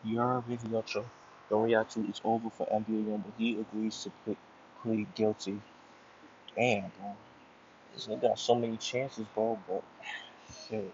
Your video show. The reaction is over for NBA Youngboy. He agrees to plead guilty. Damn, bro. This nigga got so many chances, bro, but shit.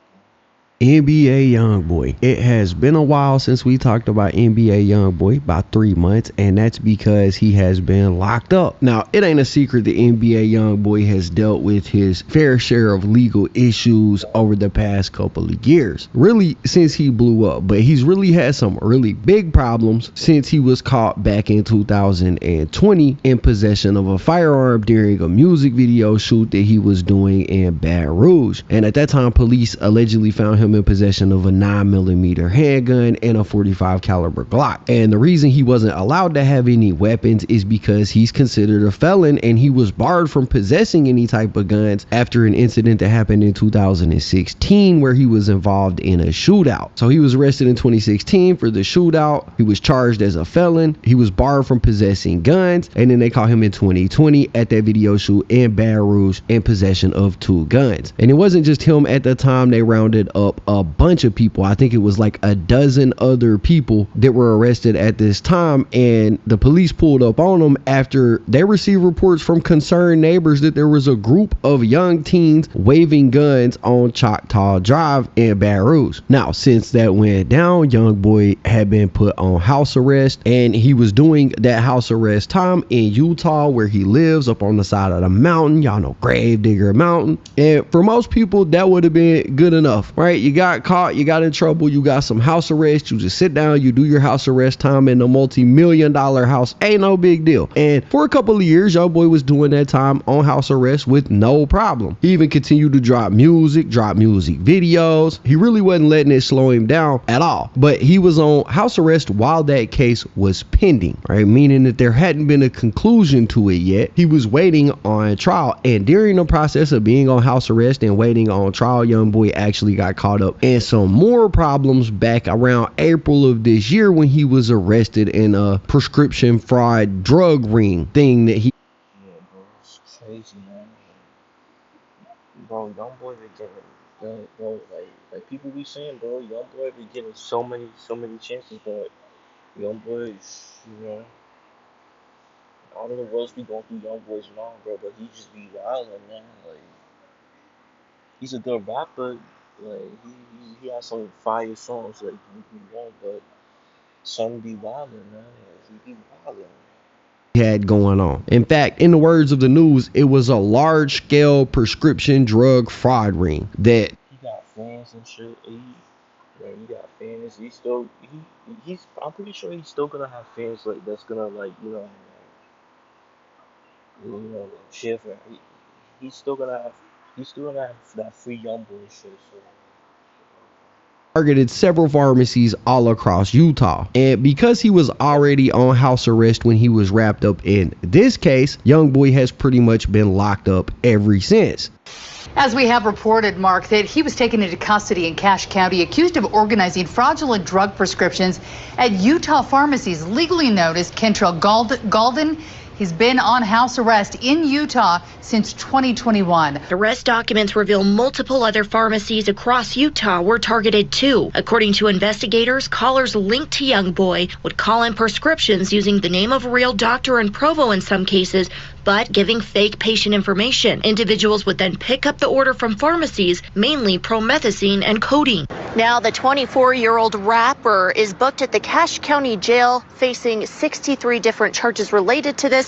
NBA Youngboy. It has been a while since we talked about NBA Youngboy, about 3 months, and that's because he has been locked up. Now, it ain't a secret that NBA Youngboy has dealt with his fair share of legal issues over the past couple of years, really since he blew up, but he's really had some really big problems since he was caught back in 2020 in possession of a firearm during a music video shoot that he was doing in Baton Rouge. And at that time, police allegedly found him in possession of a 9mm handgun and a 45 caliber Glock. And the reason he wasn't allowed to have any weapons is because he's considered a felon, and he was barred from possessing any type of guns after an incident that happened in 2016 where he was involved in a shootout. So he was arrested in 2016 for the shootout. He was charged as a felon. He was barred from possessing guns, and then they caught him in 2020 at that video shoot in Baton Rouge in possession of 2 guns. And it wasn't just him at the time. They rounded up a bunch of people. I think it was like a dozen other people that were arrested at this time, and the police pulled up on them after they received reports from concerned neighbors that there was a group of young teens waving guns on Choctaw Drive in Baton Rouge. Now, since that went down, Youngboy had been put on house arrest, and he was doing that house arrest time in Utah, where he lives up on the side of the mountain. Y'all know Gravedigger Mountain. And for most people, that would have been good enough, right? You got caught, you got in trouble, you got some house arrest, you just sit down, you do your house arrest time in a multi-million-dollar house. Ain't no big deal. And for a couple of years, Youngboy was doing that time on house arrest with no problem. He even continued to drop music videos. He really wasn't letting it slow him down at all. But he was on house arrest while that case was pending, right? Meaning that there hadn't been a conclusion to it yet. He was waiting on trial. And during the process of being on house arrest and waiting on trial, Youngboy actually got caught up in some more problems back around April of this year when he was arrested in a prescription fraud drug ring thing that he. Yeah, bro, it's crazy, man. Bro, Youngboy be getting, bro, like people be saying, bro, Youngboy be getting so many chances, but Youngboy, you know, I don't know what's be going through Youngboy's mind, bro, but he just be wildin', man. Like, he's a good rapper. Like, he has some fire songs, like, don't get me wrong, but some be wildin', man. Like, he be wildin'. Had going on. In fact, in the words of the news, it was a large-scale prescription drug fraud ring that He got fans and shit. He got fans. He's. I'm pretty sure he's still gonna have fans like that's gonna like share for him. He's still gonna have. He's still gonna have that free Youngboy shit. So. targeted several pharmacies all across Utah. And because he was already on house arrest when he was wrapped up in this case, Youngboy has pretty much been locked up ever since. As we have reported, Mark, that he was taken into custody in Cache County, accused of organizing fraudulent drug prescriptions at Utah pharmacies, legally known as Kentrell Galden. He's been on house arrest in Utah since 2021. Arrest documents reveal multiple other pharmacies across Utah were targeted too. According to investigators, callers linked to Youngboy would call in prescriptions using the name of a real doctor in Provo in some cases, but giving fake patient information. Individuals would then pick up the order from pharmacies, mainly promethazine and codeine. Now the 24-year-old rapper is booked at the Cache County Jail, facing 63 different charges related to this.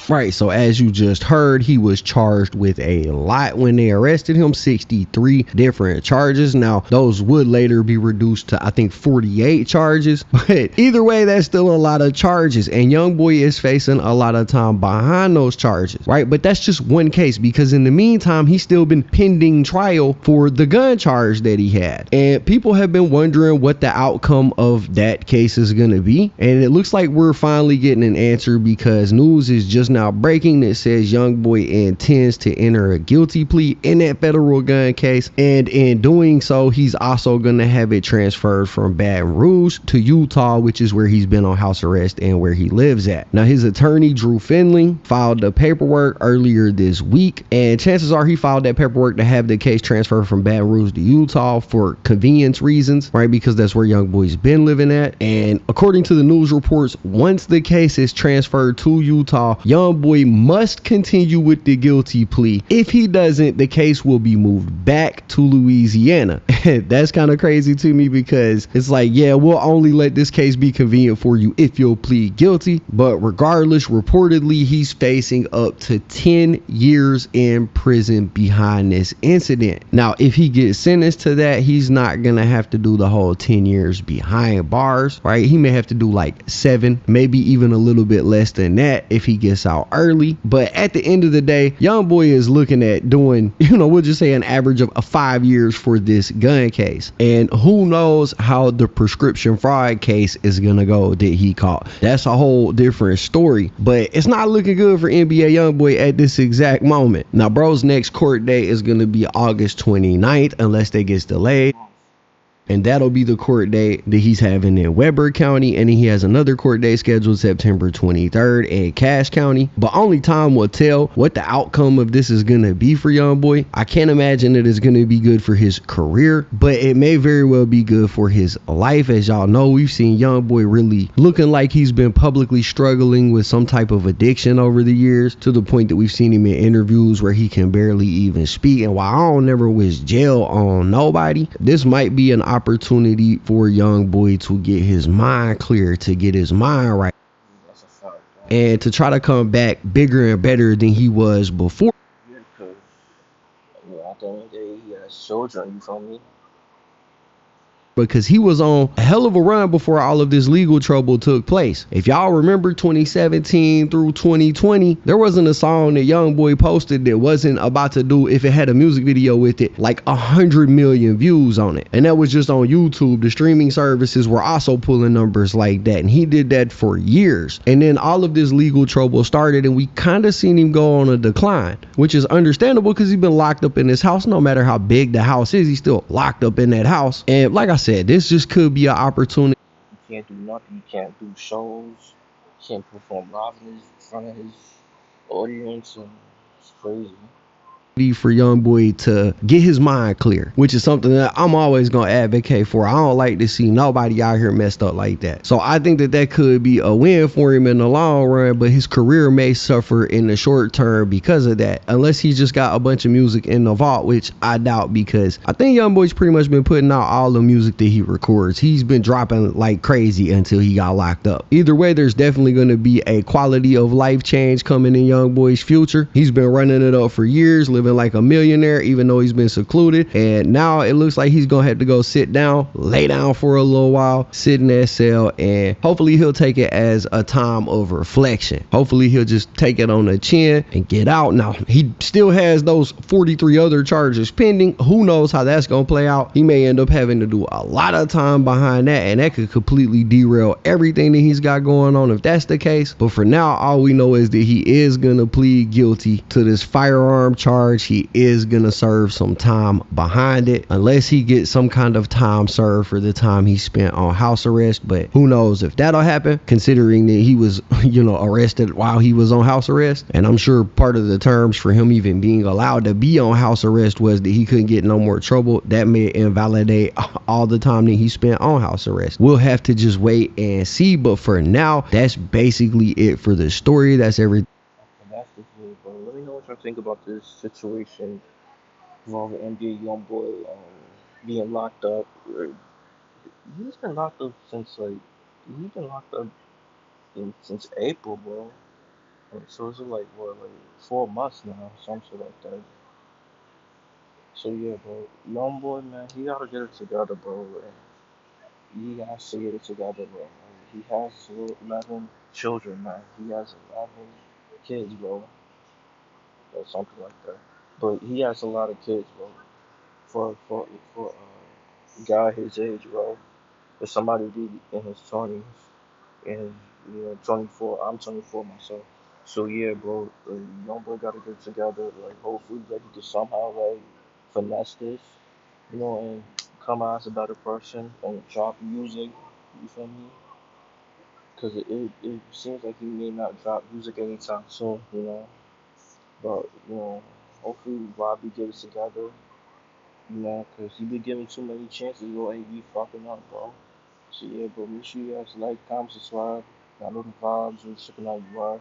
Right, so as you just heard, he was charged with a lot when they arrested him, 63 different charges. Now, those would later be reduced to, I think, 48 charges. But either way, that's still a lot of charges. And Youngboy is facing a lot of time behind those charges, right? But that's just one case, because in the meantime, he's still been pending trial for the gun charge that he had. And people have been wondering what the outcome of that case is going to be. And it looks like we're finally getting an answer, because news is just not now breaking that says Youngboy intends to enter a guilty plea in that federal gun case, and in doing so, he's also gonna have it transferred from Baton Rouge to Utah, which is where he's been on house arrest and where he lives at. Now, his attorney Drew Finley filed the paperwork earlier this week, and chances are he filed that paperwork to have the case transferred from Baton Rouge to Utah for convenience reasons, right? Because that's where Youngboy's been living at. And according to the news reports, once the case is transferred to Utah, Youngboy must continue with the guilty plea. If he doesn't, the case will be moved back to Louisiana. That's kind of crazy to me, because it's like, yeah, we'll only let this case be convenient for you if you'll plead guilty. But regardless, reportedly, he's facing up to 10 years in prison behind this incident. Now, if he gets sentenced to that, he's not gonna have to do the whole 10 years behind bars, right? He may have to do like 7, maybe even a little bit less than that if he gets out early. But at the end of the day, Youngboy is looking at doing, we'll just say an average of 5 years for this gun case. And who knows how the prescription fraud case is gonna go that he caught. That's a whole different story, but it's not looking good for NBA Youngboy at this exact moment. Now, bro's next court date is gonna be August 29th, unless they gets delayed. And that'll be the court date that he's having in Weber County. And he has another court date scheduled September 23rd in Cache County. But only time will tell what the outcome of this is going to be for Youngboy. I can't imagine that it's going to be good for his career, but it may very well be good for his life. As y'all know, we've seen Youngboy really looking like he's been publicly struggling with some type of addiction over the years, to the point that we've seen him in interviews where he can barely even speak. And while I don't never wish jail on nobody, this might be an opportunity for Youngboy to get his mind clear, to get his mind right, and to try to come back bigger and better than he was before. Yeah, because at the end of the day, he has children, you feel me? Because he was on a hell of a run before all of this legal trouble took place. If y'all remember 2017 through 2020, there wasn't a song that Youngboy posted that wasn't about to do, if it had a music video with it, like 100 million views on it. And that was just on YouTube. The streaming services were also pulling numbers like that, and he did that for years. And then all of this legal trouble started, and we kind of seen him go on a decline, which is understandable because he's been locked up in his house. No matter how big the house is, he's still locked up in that house. And like I said, this just could be an opportunity. You can't do nothing. You can't do shows. You can't perform live in front of his audience. And it's crazy. For Youngboy to get his mind clear, which is something that I'm always gonna advocate for. I don't like to see nobody out here messed up like that. So I think that that could be a win for him in the long run, but his career may suffer in the short term because of that, unless he's just got a bunch of music in the vault, which I doubt, because I think Youngboy's pretty much been putting out all the music that he records. He's been dropping like crazy until he got locked up. Either way, there's definitely going to be a quality of life change coming in Youngboy's future. He's been running it up for years, living like a millionaire, even though he's been secluded, and now it looks like he's gonna have to go sit down, lay down for a little while, sit in that cell, and hopefully he'll take it as a time of reflection. Hopefully he'll just take it on the chin and get out. Now, he still has those 43 other charges pending. Who knows how that's gonna play out? He may end up having to do a lot of time behind that, and that could completely derail everything that he's got going on if that's the case. But for now, all we know is that he is gonna plead guilty to this firearm charge. He is gonna serve some time behind it, unless he gets some kind of time served for the time he spent on house arrest. But who knows if that'll happen, considering that he was arrested while he was on house arrest. And I'm sure part of the terms for him even being allowed to be on house arrest was that he couldn't get no more trouble. That may invalidate all the time that he spent on house arrest. We'll have to just wait and see, but for now, that's basically it for the story. That's everything. Let me know what you think about this situation involving NBA Youngboy being locked up. He's been locked up since April, bro. So it's like 4 months now, some shit like that. So yeah, bro, Youngboy, man, he gotta get it together, bro. He has to get it together, bro. He has 11 children, man. He has 11 kids, bro, or something like that. But he has a lot of kids, bro. For a guy his age, bro. For somebody to be in his 20s, and 24. I'm 24 myself. So yeah, bro, Youngboy gotta get together. Like hopefully, like he can somehow like finesse this, and come out as a better person and drop music. You feel me? Cause it seems like he may not drop music anytime soon. But hopefully Robbie get it together. Cause he been giving too many chances, yo, and he fucking up, bro. So yeah, bro, make sure you guys like, comment, subscribe. I know the vibes, and checking out you are.